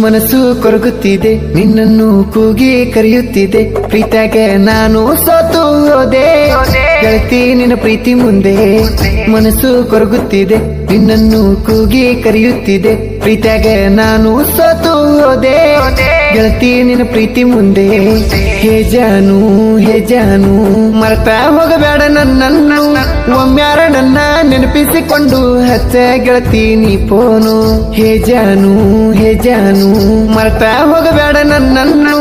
ಮನಸ್ಸು ಕೊರಗುತ್ತಿದೆ ನಿನ್ನನ್ನು ಕೂಗಿ ಕರೆಯುತ್ತಿದೆ ಪ್ರೀತಿಯಾಗೆ ನಾನು ಸೋತು ಹೋದೆ ಗೆಳತಿ ನಿನ್ನ ಪ್ರೀತಿ ಮುಂದೆ ಮನಸ್ಸು ಕೊರಗುತ್ತಿದೆ ನಿನ್ನನ್ನು ಕೂಗಿ ಕರೆಯುತ್ತಿದೆ ಪ್ರೀತಿಯಾಗೆ ನಾನು ಸೋತು ಹೋದೆ ಗೆಳತಿ ನಿನ್ನ ಪ್ರೀತಿ ಮುಂದೆ ಹೇ ಜಾನು ಮರೆತ ಹೋಗಬೇಡ ನನ್ನನ್ನು ಒಮ್ಮ್ಯಾರ ನನ್ನ ನೆನಪಿಸಿಕೊಂಡು ಹಚ್ಚ ಗೆಳತಿ ನೀ ಫೋನು ಹೇ ಜಾನು ಮರೆತ ಹೋಗಬೇಡ ನನ್ನನ್ನು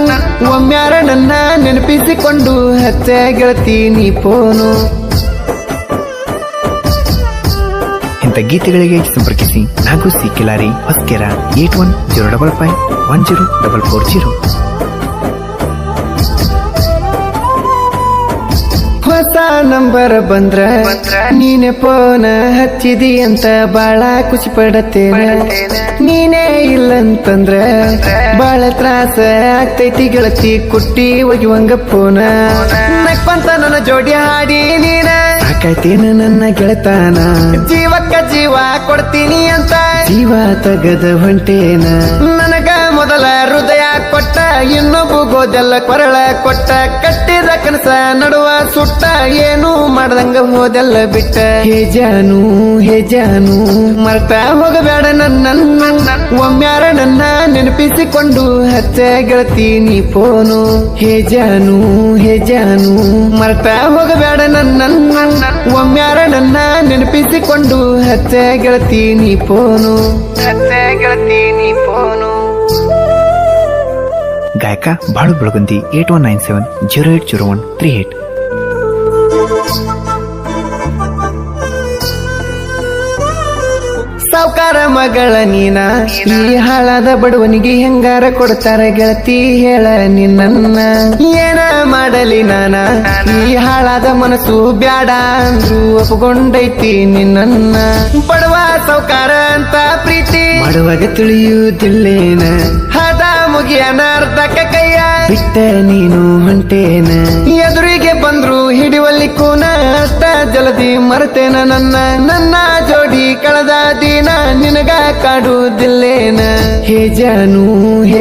ಒಮ್ಮ್ಯಾರ ನನ್ನ ನೆನಪಿಸಿಕೊಂಡು ಹಚ್ಚ ಗೆಳತಿ ನೀ ಫೋನು. ಇಂಥ ಗೀತೆಗಳಿಗೆ ಸಂಪರ್ಕಿಸಿ ನಾಗು ಸಿ ಕಿಲಾರಿ ಹೊಸ್ಕೆರ 8105510440. ಹೊಸ ನಂಬರ್ ಬಂದ್ರ ನೀನೆ ಫೋನ ಹಚ್ಚಿದಿ ಅಂತ ಬಾಳ ಖುಷಿ ಪಡತ್ತೇನೆ ನೀನೇ ಇಲ್ಲಂತಂದ್ರ ಬಾಳ ತ್ರಾಸ ಆಗ್ತೈತಿ ಗೆಳತಿ ಕುಟ್ಟಿ ಒಗಿವಂಗ ಫೋನ ನಕ್ಪಂತ ನನ್ನ ಜೋಡಿ ಹಾಡಿ ನೀನ ಸಾಕಾಯ್ತೇನ ನನ್ನ ಗೆಳತಾನ ಜೀವಕ್ಕ ಜೀವ ಕೊಡ್ತೀನಿ ಅಂತ ಜೀವ ತಗದ ಹೊಂಟೇನ ನನಗ ಮೊದಲ ಹೃದಯ ಕೊಟ್ಟ ಇನ್ನೊಬ್ಬ ಗೋದೆಲ್ಲ ಕೊರಳ ಕೊಟ್ಟ ಕಟ್ಟಿದ ಕನಸ ನಡುವ ಸುಟ್ಟ ಏನು ಮಾಡ್ದಂಗ ಹೋದೆಲ್ಲ ಬಿಟ್ಟ ಹೇ ಜಾನು ಮರ್ತ ಹೋಗಬೇಡ ನನ್ನ ಒಮ್ಮ್ಯಾರ ನನ್ನ ನೆನಪಿಸಿಕೊಂಡು ಹಚ್ಚ ಗೆಳತಿ ನೀ ಫೋನು ಹೇ ಜಾನು ಮರ್ತ ಹೋಗಬೇಡ ನನ್ನ ಒಮ್ಮ್ಯಾರ ನನ್ನ ನೆನಪಿಸಿಕೊಂಡು ಹಚ್ಚ ಗೆಳತಿ ನೀ ಫೋನು ಹಚ್ಚ ಗೆಳತಿ ನೀ ಫೋನು. ಗಾಯಕ ಬಾಳು ಬೆಳಗುಂದಿ 8197080138. ಸಾವುಕಾರ ಮಗಳ ನೀನ ಈ ಹಾಳಾದ ಬಡವನಿಗೆ ಹೆಂಗಾರ ಕೊಡ್ತಾರ ಗೆಳತಿ ಹೇಳ ನಿನ್ನ ಏನ ಮಾಡಲಿ ನಾನ ಈ ಹಾಳಾದ ಮನಸ್ಸು ಬ್ಯಾಡ ಅಂದ್ರು ಒಪ್ಕೊಂಡೈತಿ ನಿನ್ನ ಬಡವ ಸಾವುಕಾರ ಅಂತ ಪ್ರೀತಿ ಮಾಡುವಾಗ ತಿಳಿಯುವುದಿಲ್ಲೇನ ಹದ ಮುಗಿಯನ ಅರ್ಧಕ್ಕ ಕೈಯ ಬಿಟ್ಟ ನೀನು ಹೊಂಟೇನ ಎದುರಿಗೆ ಬಂದ್ರು ಹಿಡಿವಲ್ಲಿ ಕೂನ ಅಷ್ಟ ಜಲದಿ ಮರ್ತೇನ ನನ್ನ ಜೋಡಿ ಕಳೆದ ದಿನ ನಿನಗ ಕಾಡುವುದಿಲ್ಲೇನ ಹೇ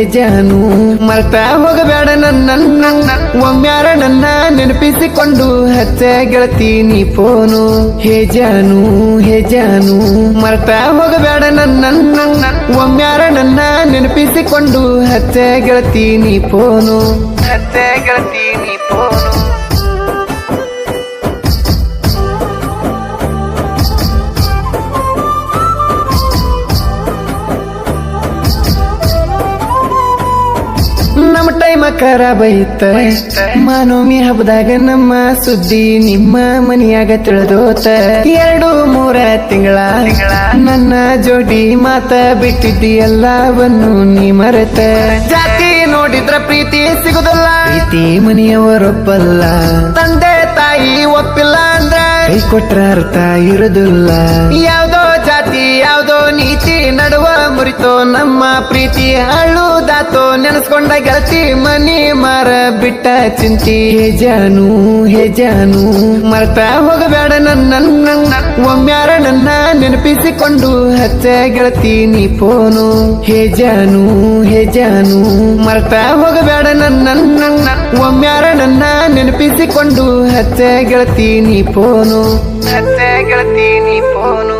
ಜಾನು ಮರ್ತ ಹೋಗಬೇಡ ನನ್ನ ಒಮ್ಮ್ಯಾರ ನನ್ನ ನೆನಪಿಸಿಕೊಂಡು ಹಚ್ಚ ಗೆಳತಿ ನೀ ಫೋನು ಹೇ ಜಾನು ಮರ್ತ ಹೋಗಬೇಡ ನನ್ನ ಒಮ್ಮ್ಯಾರ ನನ್ನ ನೆನಪಿಸಿಕೊಂಡು ಹಚ್ಚ ಗೆಳತಿ ನೀ ಫೋನು ಹಚ್ಚ ಗೆಳತಿ ನೀ ಫೋನು. ನಮ್ಮ ಟೈಮ ಖರಾಬ ಇತ್ತ ಮಾನೋಮಿ ಹಬ್ಬದಾಗ ನಮ್ಮ ಸುದ್ದಿ ನಿಮ್ಮ ಮನಿಯಾಗ ತಿಳಿದೋತ 2-3 ತಿಂಗಳ ನನ್ನ ಜೋಡಿ ಮಾತ ಬಿಟ್ಟಿದ್ದಿ ಎಲ್ಲವನ್ನು ನೀ ಮರೆತ ಜಾತಿ ನೋಡಿದ್ರ ಪ್ರೀತಿ ಸಿಗುದಿಲ್ಲ ಪ್ರೀತಿ ಮನೆಯವರೊಪ್ಪಲ್ಲ ತಂದೆ ತಾಯಿ ಒಪ್ಪಿಲ್ಲ ಅಂದ್ರ ಕೈ ಕೊಟ್ರ ಅರ್ಥ ಇರುದಿಲ್ಲ ಯಾವ್ದೋ ಜಾತಿ ಯಾವ್ದೋ ನೀತಿ ನಡುವ ಮುರಿತೋ ನಮ್ಮ ಪ್ರೀತಿ ಅಳುದಾತೋ ನೆನೆಸ್ಕೊಂಡ ಗೆಳತಿ ಮನಿ ಮಾರ ಬಿಟ್ಟ ಚಿಂತಿ ಹೇ ಜಾನು ಮರ್ತ ಹೋಗಬೇಡ ನನ್ನ ಒಮ್ಮ್ಯಾರ ನನ್ನ ನೆನಪಿಸಿಕೊಂಡು ಹಚ್ಚ ಗೆಳತಿ ನೀ ಫೋನು ಹೇ ಜಾನು ಮರ್ತ ಹೋಗಬೇಡ ನನ್ನ ಒಮ್ಮ್ಯಾರ ನನ್ನ ನೆನಪಿಸಿಕೊಂಡು ಹಚ್ಚ ಗೆಳತಿ ನೀ ಫೋನು ಹಚ್ಚ ಗೆಳತಿ ನೀ ಫೋನು.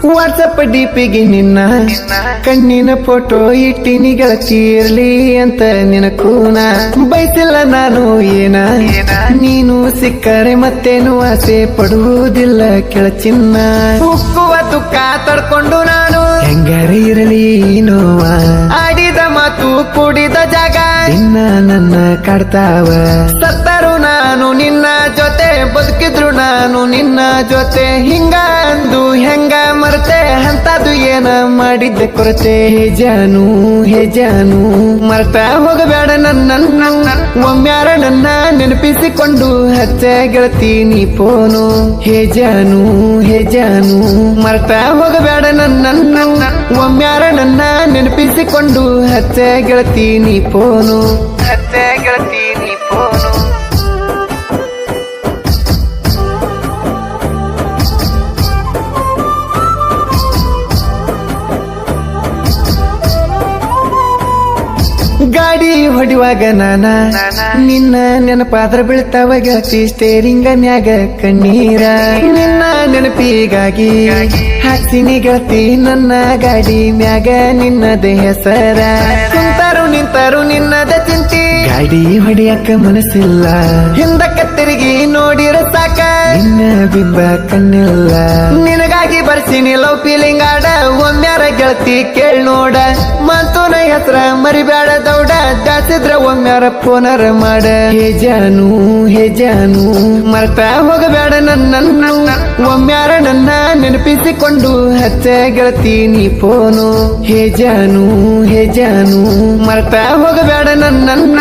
ವಾಟ್ಸಪ್ ಡಿಪಿಗೆ ನಿನ್ನ ಕಣ್ಣಿನ ಫೋಟೋ ಇಟ್ಟಿನಿ ಗೆಳತಿ ಇರ್ಲಿ ಅಂತ ನಿನಕೂನ ಬೈತಿಲ್ಲ ನಾನು ಏನ ನೀನು ಸಿಕ್ಕರೆ ಮತ್ತೇನು ಆಸೆ ಪಡುವುದಿಲ್ಲ ಕೆಳಚಿನ್ನ ಉಕ್ಕುವ ದುಃಖ ತಡ್ಕೊಂಡು ನಾನು ಹೆಂಗಾರ ಇರಲಿ ನೋವ ಆಡಿದ ಮಾತು ಕೂಡಿದ ಜಾಗ ನಿನ್ನ ನನ್ನ ಕಾಡ್ತಾವ ಸತ್ತರು ನಾನು ನಿನ್ನ ಜೊತೆ ಬದುಕಿದ್ರು ನಾನು ನಿನ್ನ ಜೊತೆ ಹಿಂಗ ಅಂದು ಹೆಂಗ ಮರತೆ ಅಂತದು ಏನ ಮಾಡಿದ್ದೆ ಕೊರತೆ ಹೇ ಜಾನು ಮರ್ತ ಹೋಗಬೇಡ ನನ್ನ ಒಮ್ಮ್ಯಾರ ನನ್ನ ನೆನಪಿಸಿಕೊಂಡು ಹಚ್ಚ ಗೆಳತಿ ನೀ ಫೋನು ಹೇ ಜಾನು ಮರ್ತ ಹೋಗಬೇಡ ನನ್ನ ಒಮ್ಮ್ಯಾರ ನನ್ನ ನೆನಪಿಸಿಕೊಂಡು ಹಚ್ಚ ಗೆಳತಿ ನೀ ಫೋನು ಹಚ್ಚ ಗೆಳತಿ ನೀ ಫೋನು. ಗಾಡಿ ಹೊಡಿವಾಗ ನಾನ ನಿನ್ನ ನೆನಪಾದ್ರ ಬೀಳ್ತಾವ ಗೆಳತಿ ಸ್ಟೇರಿಂಗನ್ಯಾಗ ಕಣ್ಣೀರ ನಿನ್ನ ನೆನಪಿಗಾಗಿ ಹಾಕ್ಸಿನಿ ಗೆಳತಿ ನನ್ನ ಗಾಡಿ ಮ್ಯಾಗ ನಿನ್ನದ ಹೆಸರ ಕುಂತಾರು ನಿಂತಾರು ನಿನ್ನದ ಚಿಂತಿ ಗಾಡಿ ಹೊಡಿಯಕ್ಕ ಮನಸ್ಸಿಲ್ಲ ಹಿಂದಕ್ಕ ತಿರುಗಿ ನೋಡಿರ ಸಾಕ ನಿನ್ನ ಬಿಂಬ ಕಣ್ಣಿಲ್ಲ ನಿನಗಾಗಿ ಬರ್ಸಿನಿ ಲವ್ ಫೀಲಿಂಗ್ ಆಡ ಒಮ್ಮ್ಯಾರ ಗೆಳತಿ ಕೇಳ್ ನೋಡ ಮಂತೂನ ಹೆಸರ ಮರಿಬೇಡ ದೌಡ ಜಾಸ್ತಿದ್ರ ಒಮ್ಮ್ಯಾರ ಫೋನರ ಮಾಡ ಹೇ ಜಾನು ಮರ್ತ ಹೋಗಬೇಡ ನನ್ನ ಒಮ್ಮ್ಯಾರ ನನ್ನ ನೆನಪಿಸಿಕೊಂಡು ಹಚ್ಚ ಗೆಳತಿ ನೀ ಫೋನು ಹೇ ಜಾನು ಮರ್ತ ಹೋಗಬೇಡ ನನ್ನ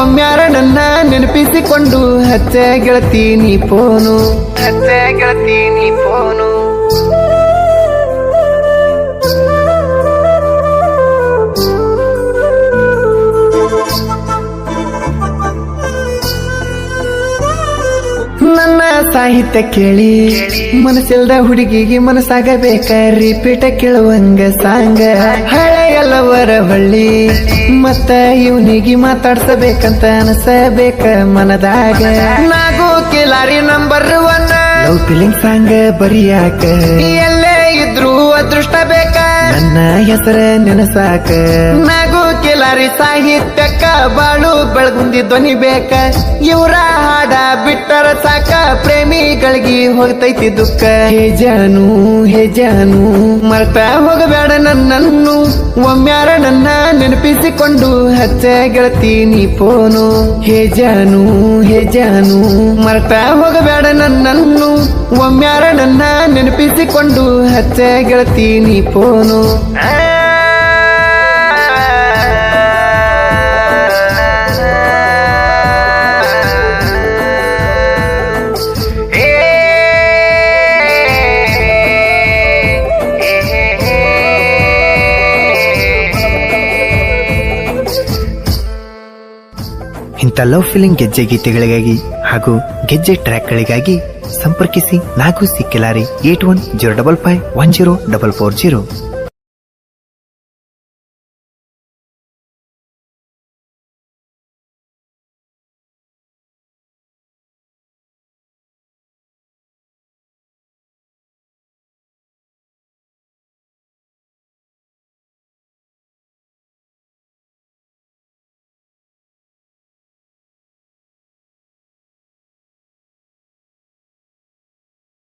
ಒಮ್ಮ್ಯಾರ ನನ್ನ ನೆನಪಿಸಿಕೊಂಡು ಹಚ್ಚ ಗೆಳತಿ ನೀ ಫೋನು ಹಚ್ಚ ಗೆಳತಿ ನೀ ಫೋನು ನನ್ನ ಸಾಹಿತ್ಯ ಕೇಳಿ ಮನಸ್ಸಿಲ್ದ ಹುಡುಗಿಗೆ ಮನಸ್ಸಾಗಬೇಕ ರಿಪೀಟ ಕೇಳುವಂಗ ಸಾಂಗ ಹಳೆಯಲ್ಲವರ ಹೊಳ್ಳಿ ಮತ್ತ ಇವನಿಗೆ ಮಾತಾಡ್ಸಬೇಕಂತ ಅನಸಬೇಕ ಮನದಾಗ ನಾಗು ಕಿಲಾರಿ ನಂಬರ್ 1 ಲವ್ ಫೀಲಿಂಗ್ ಸಾಂಗ್ ಬರಿಯಾಕ ಎಲ್ಲೇ ಇದ್ರು ಅದೃಷ್ಟ ಬೇಕ ನನ್ನ ಹೆಸರ ನೆನಸಾಕ ನಾಗು ಕಿಲಾರಿ ಸಾಹಿತ್ಯಕ್ಕ ಬಾಳು ಬೆಳಗುಂದಿ ಧ್ವನಿ ಬೇಕ ಇವ್ರ ಹಾಡ ಬಿಟ್ಟರ ಸಾಕ ಪ್ರೇಮಿಗಳಿಗೆ ಹೋಗ್ತೈತಿ ದುಃಖ ಹೇ ಜಾನು ಮರ್ತ ಹೋಗಬೇಡ ನನ್ನನ್ನು ಒಮ್ಮ್ಯಾರ ನನ್ನ ನೆನಪಿಸಿಕೊಂಡು ಹಚ್ಚ ಗೆಳತಿ ನೀ ಫೋನು ಹೇ ಜಾನು ಮರ್ತ ಹೋಗಬೇಡ ನನ್ನನ್ನು ಒಮ್ಮ್ಯಾರ ನನ್ನ ನೆನಪಿಸಿಕೊಂಡು ಹಚ್ಚ ಗೆಳತಿ ನೀ ಫೋನು ಇಂಥ ಲವ್ ಫೀಲಿಂಗ್ ಗೆಜ್ಜೆ ಗೀತೆಗಳಿಗಾಗಿ ಹಾಗೂ ಗೆಜ್ಜೆ ಟ್ರ್ಯಾಕ್ಗಳಿಗಾಗಿ ಸಂಪರ್ಕಿಸಿ ನಾಗು ಸಿಕ್ಕಿಲಾರಿ 8105510440